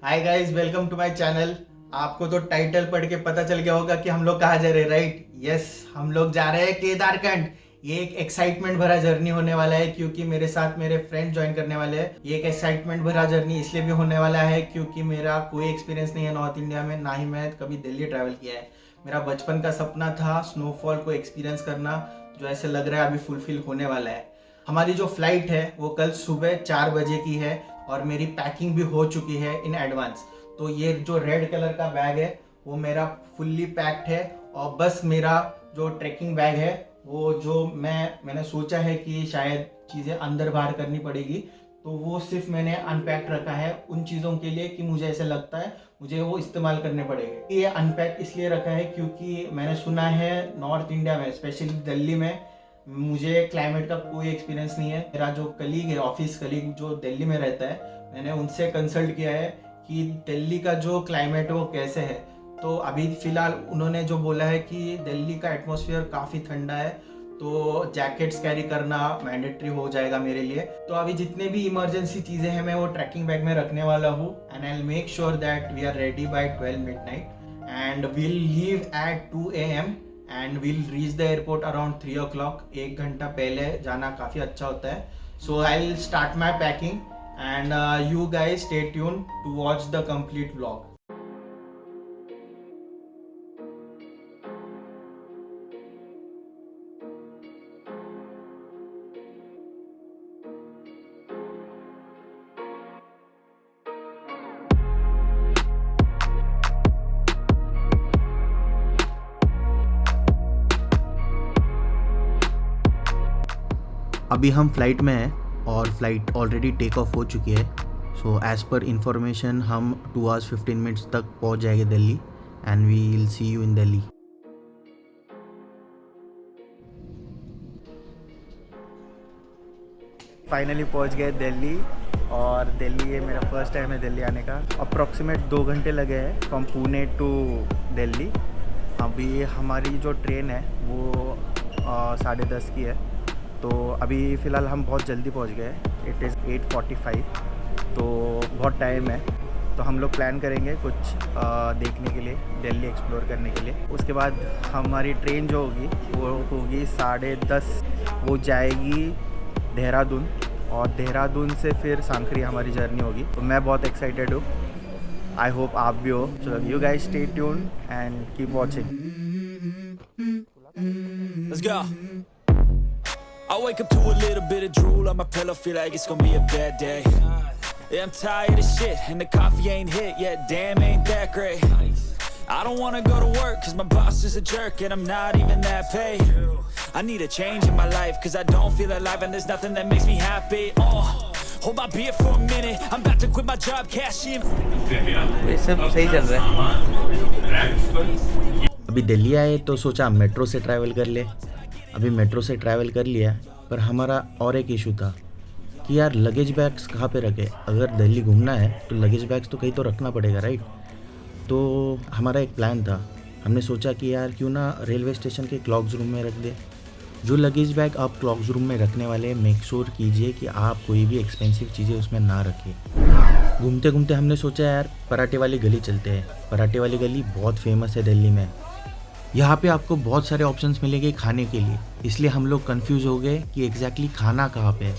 Hi guys, welcome to my channel. आपको तो title पढ़ के पता चल गया होगा कि हम लोग कहाँ जा रहे हैं, राइट? यस, हम लोग जा रहे हैं केदारखंड। ये एक एक्साइटमेंट भरा जर्नी होने वाला है क्योंकि मेरे साथ मेरे फ्रेंड ज्वाइन करने वाले हैं। ये एक एक्साइटमेंट भरा जर्नी इसलिए भी होने वाला है क्योंकि मेरा कोई एक्सपीरियंस नहीं है नॉर्थ इंडिया में, ना ही मैं कभी दिल्ली ट्रैवल किया है। मेरा बचपन का सपना था स्नोफॉल को एक्सपीरियंस करना, जो ऐसे लग रहा है अभी फुलफिल होने वाला है। हमारी जो फ्लाइट है वो कल सुबह 4 बजे की है और मेरी पैकिंग भी हो चुकी है इन एडवांस। तो ये जो रेड कलर का बैग है वो मेरा फुल्ली पैक्ड है और बस मेरा जो ट्रैकिंग बैग है वो जो मैंने सोचा है कि शायद चीज़ें अंदर बाहर करनी पड़ेगी, तो वो सिर्फ मैंने अनपैक्ड रखा है उन चीज़ों के लिए कि मुझे ऐसे लगता है मुझे वो इस्तेमाल करने पड़ेंगे। ये अनपैक इसलिए रखा है क्योंकि मैंने सुना है नॉर्थ इंडिया में, स्पेशली दिल्ली में, मुझे क्लाइमेट का कोई एक्सपीरियंस नहीं है। मेरा जो कलीग है, ऑफिस कलीग जो दिल्ली में रहता है, मैंने उनसे कंसल्ट किया है कि दिल्ली का जो क्लाइमेट है वो कैसे है। तो अभी फ़िलहाल उन्होंने जो बोला है कि दिल्ली का एटमॉस्फेयर काफ़ी ठंडा है, तो जैकेट्स कैरी करना मैंडेटरी हो जाएगा मेरे लिए। तो अभी जितने भी इमरजेंसी चीज़ें हैं मैं वो ट्रैकिंग बैग में रखने वाला हूँ and I will make sure that we are ready by 12 midnight and we'll leave at 2 AM and we'll reach the airport around 3 o'clock। 1 घंटा पहले जाना काफ़ी अच्छा होता है। So I will start my packing and you guys stay tuned to watch the complete vlog. अभी हम flight में हैं और फ्लाइट ऑलरेडी टेक ऑफ हो चुकी है। सो एज़ पर इंफॉर्मेशन हम 2 hours 15 minutes तक पहुंच जाएंगे Delhi and we will see you in Delhi. Finally पहुंच गए दिल्ली और दिल्ली ये मेरा फर्स्ट टाइम है दिल्ली आने का। अप्रॉक्सीमेट 2 घंटे लगे हैं फ्रॉम पुणे टू दिल्ली। अभी हमारी जो ट्रेन है वो 10:30 की है, तो अभी फ़िलहाल हम बहुत जल्दी पहुंच गए। इट इज़ 8:45, तो बहुत टाइम है। तो हम लोग प्लान करेंगे कुछ देखने के लिए, दिल्ली एक्सप्लोर करने के लिए। उसके बाद हमारी ट्रेन जो होगी वो होगी 10:30, वो जाएगी देहरादून और देहरादून से फिर सांखरी हमारी जर्नी होगी। तो मैं बहुत एक्साइटेड हूँ, आई होप आप भी हो। So you guys stay tuned and keep watching. Let's go. I wake up to a little bit of drool on my pillow, feel like it's gonna be a bad day. Yeah, I'm tired of shit and the coffee ain't hit yet, damn ain't that great. I don't wanna go to work cause my boss is a jerk and I'm not even that paid. I need a change in my life cause I don't feel alive and there's nothing that makes me happy. Hold my beer for a minute, I'm about to quit my job, cash in. ये सब सही चल रहा है। अभी दिल्ली आए तो सोचा मेट्रो से ट्रैवल कर ले। अभी मेट्रो से ट्रैवल कर लिया, पर हमारा और एक इशू था कि यार लगेज बैग्स कहाँ पे रखे। अगर दिल्ली घूमना है तो लगेज बैग्स तो कहीं तो रखना पड़ेगा, राइट? तो हमारा एक प्लान था, हमने सोचा कि यार क्यों ना रेलवे स्टेशन के क्लॉक्स रूम में रख दे। जो लगेज बैग आप क्लॉक्स रूम में रखने वाले मेक श्योर कीजिए कि आप कोई भी एक्सपेंसिव चीज़ें उसमें ना रखें। घूमते घूमते हमने सोचा यार पराठे वाली गली चलते हैं। पराठे वाली गली बहुत फेमस है दिल्ली में। यहाँ पे आपको बहुत सारे ऑप्शंस मिलेंगे खाने के लिए, इसलिए हम लोग कंफ्यूज हो गए कि एग्जैक्टली खाना कहाँ पे है।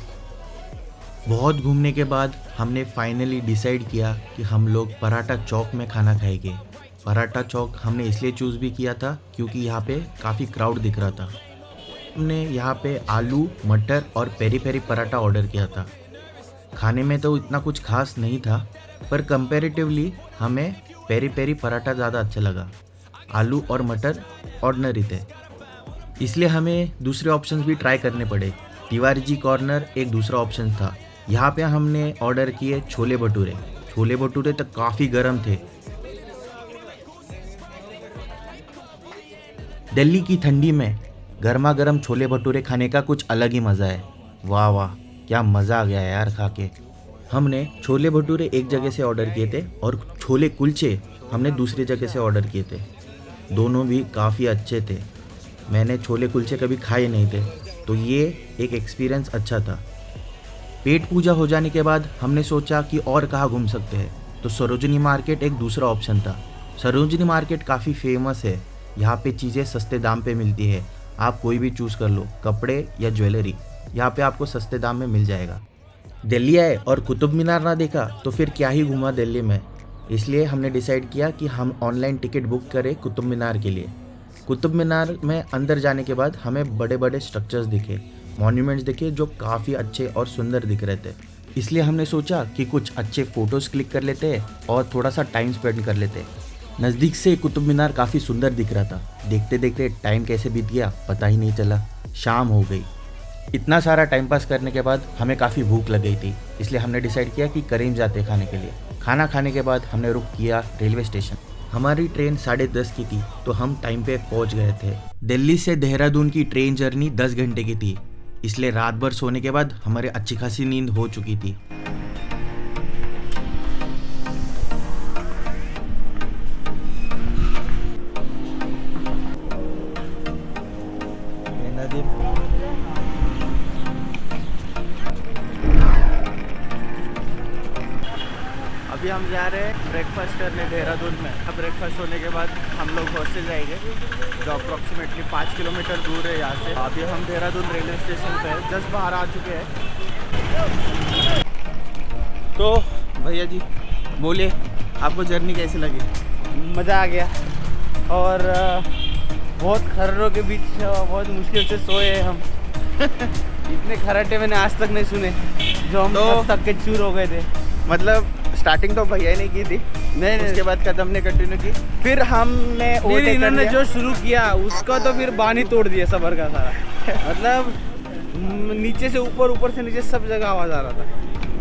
बहुत घूमने के बाद हमने फाइनली डिसाइड किया कि हम लोग पराठा चौक में खाना खाएंगे। पराठा चौक हमने इसलिए चूज़ भी किया था क्योंकि यहाँ पे काफ़ी क्राउड दिख रहा था। हमने यहाँ पे आलू मटर और पेरी पेरी पराठा ऑर्डर किया था। खाने में तो इतना कुछ खास नहीं था, पर कंपैरेटिवली हमें पेरी पेरी पराठा ज़्यादा अच्छा लगा। आलू और मटर ऑर्डिनरी थे, इसलिए हमें दूसरे ऑप्शंस भी ट्राई करने पड़े। तिवारी जी कॉर्नर एक दूसरा ऑप्शन था। यहाँ पे हमने ऑर्डर किए छोले भटूरे। छोले भटूरे तो काफ़ी गर्म थे। दिल्ली की ठंडी में गर्मा गर्म छोले भटूरे खाने का कुछ अलग ही मज़ा है। वाह वाह, क्या मज़ा आ गया यार खा के। हमने छोले भटूरे एक जगह से ऑर्डर किए थे और छोले कुलचे हमने दूसरी जगह से ऑर्डर किए थे। दोनों भी काफ़ी अच्छे थे। मैंने छोले कुलचे कभी खाए नहीं थे, तो ये एक एक्सपीरियंस अच्छा था। पेट पूजा हो जाने के बाद हमने सोचा कि और कहाँ घूम सकते हैं। तो सरोजनी मार्केट एक दूसरा ऑप्शन था। सरोजनी मार्केट काफ़ी फेमस है, यहाँ पे चीज़ें सस्ते दाम पे मिलती है। आप कोई भी चूज़ कर लो, कपड़े या ज्वेलरी, यहाँ पे आपको सस्ते दाम में मिल जाएगा। दिल्ली आए और कुतुब मीनार ना देखा तो फिर क्या ही घूमा दिल्ली में। इसलिए हमने डिसाइड किया कि हम ऑनलाइन टिकट बुक करें कुतुब मीनार के लिए। कुतुब मीनार में अंदर जाने के बाद हमें बड़े बड़े स्ट्रक्चर्स दिखे, मॉन्यूमेंट्स दिखे जो काफ़ी अच्छे और सुंदर दिख रहे थे। इसलिए हमने सोचा कि कुछ अच्छे फ़ोटोज़ क्लिक कर लेते हैं और थोड़ा सा टाइम स्पेंड कर लेते हैं। नज़दीक से कुतुब मीनार काफ़ी सुंदर दिख रहा था। देखते देखते टाइम कैसे बीत गया पता ही नहीं चला, शाम हो गई। इतना सारा टाइम पास करने के बाद हमें काफ़ी भूख लग गई थी, इसलिए हमने डिसाइड किया कि करीम जाते खाने के लिए। खाना खाने के बाद हमने रुक किया रेलवे स्टेशन। हमारी ट्रेन 10:30 की थी, तो हम टाइम पे पहुंच गए थे। दिल्ली से देहरादून की ट्रेन जर्नी 10 घंटे की थी, इसलिए रात भर सोने के बाद हमारी अच्छी खासी नींद हो चुकी थी। अभी हम जा रहे हैं ब्रेकफास्ट करने देहरादून में। अब ब्रेकफास्ट होने के बाद हम लोग हॉस्टल जाएंगे, जो अप्रॉक्सीमेटली 5 किलोमीटर दूर है यहाँ से। अभी हम देहरादून रेलवे स्टेशन पे जस्ट बाहर आ चुके हैं। तो भैया जी बोलिए, आपको जर्नी कैसी लगी? मज़ा आ गया और बहुत खर्रों के बीच बहुत मुश्किल से सोए हैं हम। इतने खर्राटे मैंने आज तक नहीं सुने, जो हम तो थक के चूर हो गए थे। मतलब स्टार्टिंग तो भैया ने की थी, नहीं उसके बाद कदम ने कंटिन्यू की, फिर हमने फिर इन्होंने जो शुरू किया उसका तो फिर बानी तोड़ दिया सबर का सारा। मतलब नीचे से ऊपर, ऊपर से नीचे सब जगह आवाज़ आ रहा था,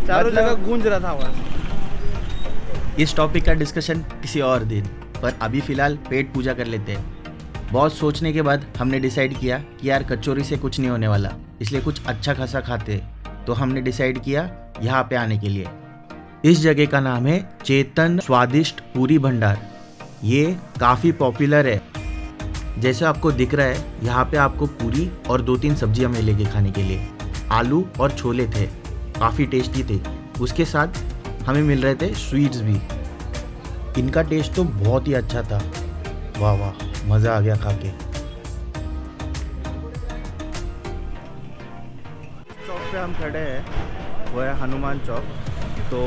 चारों मतलब जगह गूंज रहा था आवाज़। इस टॉपिक का डिस्कशन किसी और दिन, पर अभी फ़िलहाल पेट पूजा कर लेते हैं। बहुत सोचने के बाद हमने डिसाइड किया कि यार कचौरी से कुछ नहीं होने वाला, इसलिए कुछ अच्छा खासा खाते हैं। तो हमने डिसाइड किया यहाँ पे आने के लिए। इस जगह का नाम है चेतन स्वादिष्ट पूरी भंडार। ये काफ़ी पॉपुलर है। जैसे आपको दिख रहा है, यहाँ पे आपको पूरी और 2-3 सब्जियाँ मिलेगी खाने के लिए। आलू और छोले थे, काफ़ी टेस्टी थे। उसके साथ हमें मिल रहे थे स्वीट्स भी। इनका टेस्ट तो बहुत ही अच्छा था। वाह वाह, मज़ा आ गया खा के। चौक पे हम खड़े हैं, वो है हनुमान चौक। तो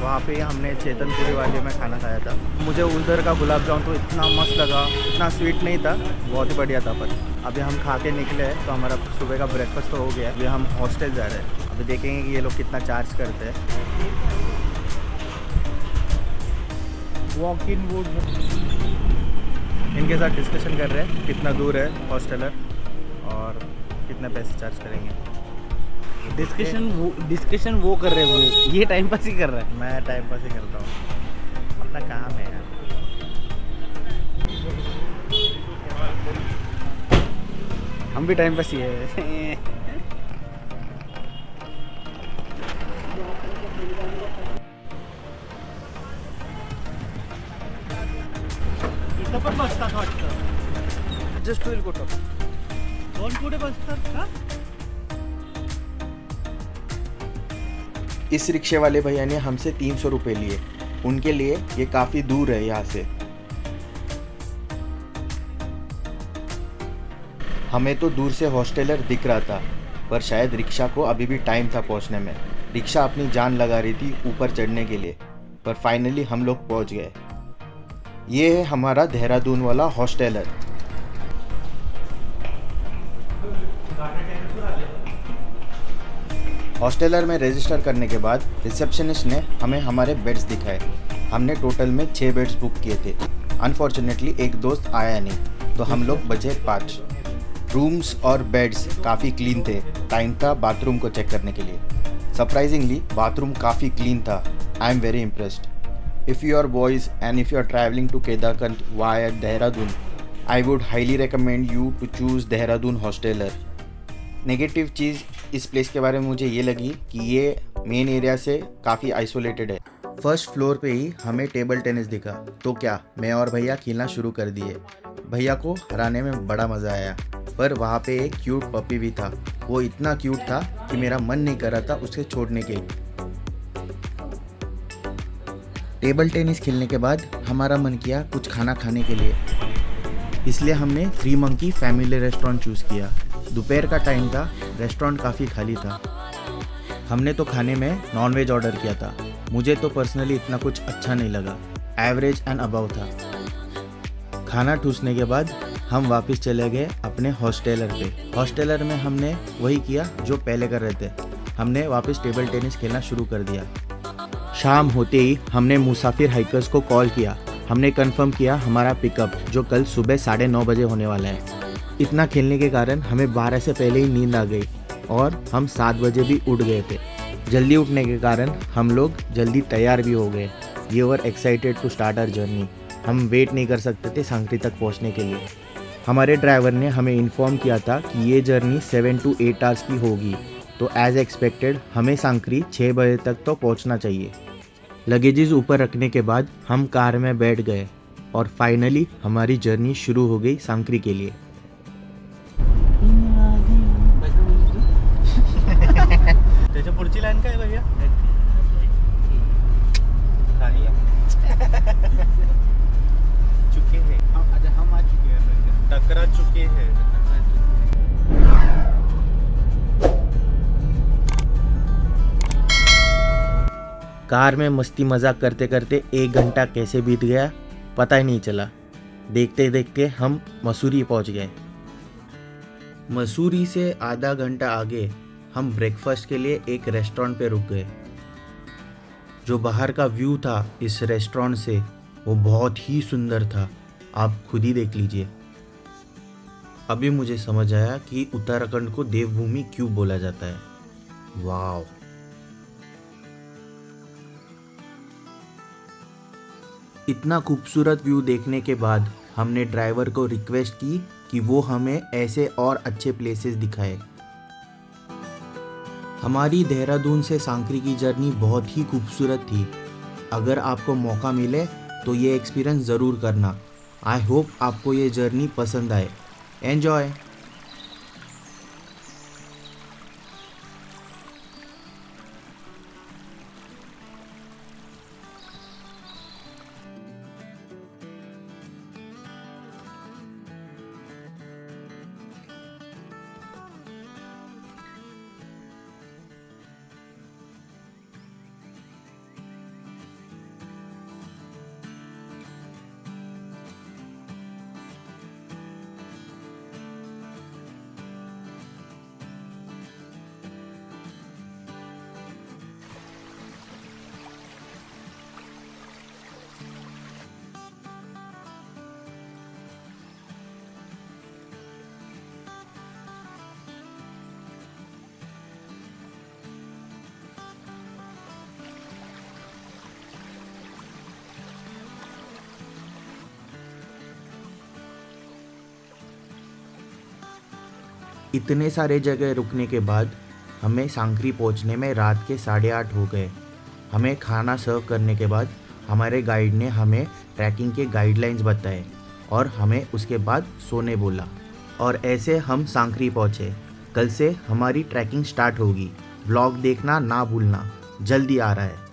वहाँ पे हमने चेतनपुरी वाले में खाना खाया था। मुझे उधर का गुलाब जामुन तो इतना मस्त लगा, इतना स्वीट नहीं था, बहुत ही बढ़िया था। पर अभी हम खा के निकले हैं, तो हमारा सुबह का ब्रेकफास्ट तो हो गया। अभी हम हॉस्टल जा रहे हैं, अभी देखेंगे कि ये लोग कितना चार्ज करते हैं। वॉक इन वुड इनके साथ डिस्कशन कर रहे हैं कितना दूर है हॉस्टलर और कितने पैसे चार्ज करेंगे। डिस्कशन वो कर रहे हैं, वो ये टाइम पास ही कर रहा है। मैं टाइम पास ही करता हूँ, अपना काम है यार। हम भी टाइम पास ही है। इथं पण बसतात वाटतं, जस्ट होईल कुठं 2 पुढे बसतात का? इस रिक्शे वाले भैया ने हमसे 300 रुपये लिए। उनके लिए ये काफ़ी दूर है यहाँ से। हमें तो दूर से हॉस्टलर दिख रहा था, पर शायद रिक्शा को अभी भी टाइम था पहुँचने में। रिक्शा अपनी जान लगा रही थी ऊपर चढ़ने के लिए, पर फाइनली हम लोग पहुँच गए। ये है हमारा देहरादून वाला हॉस्टलर। हॉस्टलर में रजिस्टर करने के बाद रिसेप्शनिस्ट ने हमें हमारे बेड्स दिखाए। हमने टोटल में 6 बेड्स बुक किए थे। अनफॉर्चुनेटली एक दोस्त आया नहीं, तो हम लोग बचे 5। रूम्स और बेड्स काफ़ी क्लीन थे। टाइम था बाथरूम को चेक करने के लिए। सरप्राइजिंगली बाथरूम काफ़ी क्लीन था। I am very impressed. If you are boys and if you are travelling to Kedarkantha via Dehradun, I would highly recommend you to choose Dehradun hosteller. Negative चीज़ इस प्लेस के बारे में मुझे ये लगी कि ये मेन एरिया से काफ़ी आइसोलेटेड है। फर्स्ट फ्लोर पे ही हमें टेबल टेनिस दिखा, तो क्या मैं और भैया खेलना शुरू कर दिए। भैया को हराने में बड़ा मज़ा आया, पर वहाँ पे एक क्यूट पपी भी था। वो इतना क्यूट था कि मेरा मन नहीं कर रहा था उसे छोड़ने के। टेबल टेनिस खेलने के बाद हमारा मन किया कुछ खाना खाने के लिए, इसलिए हमने three monkey family restaurant choose किया। दोपहर का टाइम था, रेस्टोरेंट काफ़ी खाली था। हमने तो खाने में नॉनवेज ऑर्डर किया था। मुझे तो पर्सनली इतना कुछ अच्छा नहीं लगा, एवरेज एंड अबव था। खाना ठूसने के बाद हम वापस चले गए अपने हॉस्टेलर पे। हॉस्टेलर में हमने वही किया जो पहले कर रहे थे, हमने वापस टेबल टेनिस खेलना शुरू कर दिया। शाम होते ही हमने मुसाफिर हाइकर्स को कॉल किया। हमने कंफर्म किया हमारा पिकअप जो कल सुबह 9:30 बजे होने वाला है। इतना खेलने के कारण हमें 12 से पहले ही नींद आ गई और हम 7 बजे भी उठ गए थे। जल्दी उठने के कारण हम लोग जल्दी तैयार भी हो गए। We were excited to start our journey. हम वेट नहीं कर सकते थे सांकरी तक पहुंचने के लिए। हमारे ड्राइवर ने हमें इन्फॉर्म किया था कि ये जर्नी 7 to 8 आवर्स की होगी, तो एज एक्सपेक्टेड हमें सांकरी 6 बजे तक तो पहुंचना चाहिए। लगेजेस ऊपर रखने के बाद हम कार में बैठ गए और फाइनली हमारी जर्नी शुरू हो गई सांकरी के लिए। त्याच्या पुढची लाईन काय भैया? चुके हैं हम आ चुके हैं, टकरा चुके हैं। कार में मस्ती मजाक करते करते 1 घंटा कैसे बीत गया पता ही नहीं चला। देखते देखते हम मसूरी पहुंच गए। मसूरी से आधा घंटा आगे हम ब्रेकफास्ट के लिए एक रेस्टोरेंट पे रुक गए। जो बाहर का व्यू था इस रेस्टोरेंट से वो बहुत ही सुंदर था, आप खुद ही देख लीजिए। अभी मुझे समझ आया कि उत्तराखंड को देवभूमि क्यों बोला जाता है। वाव! इतना खूबसूरत व्यू देखने के बाद हमने ड्राइवर को रिक्वेस्ट की कि वो हमें ऐसे और अच्छे प्लेसेस दिखाए। हमारी देहरादून से सांकरी की जर्नी बहुत ही खूबसूरत थी। अगर आपको मौका मिले तो ये एक्सपीरियंस ज़रूर करना। आई होप आपको ये जर्नी पसंद आए। एन्जॉय! इतने सारे जगह रुकने के बाद हमें सांकरी पहुंचने में रात के 8:30 हो गए। हमें खाना सर्व करने के बाद हमारे गाइड ने हमें ट्रैकिंग के गाइडलाइंस बताए और हमें उसके बाद सोने बोला। और ऐसे हम सांकरी पहुंचे। कल से हमारी ट्रैकिंग स्टार्ट होगी। व्लॉग देखना ना भूलना, जल्दी आ रहा है।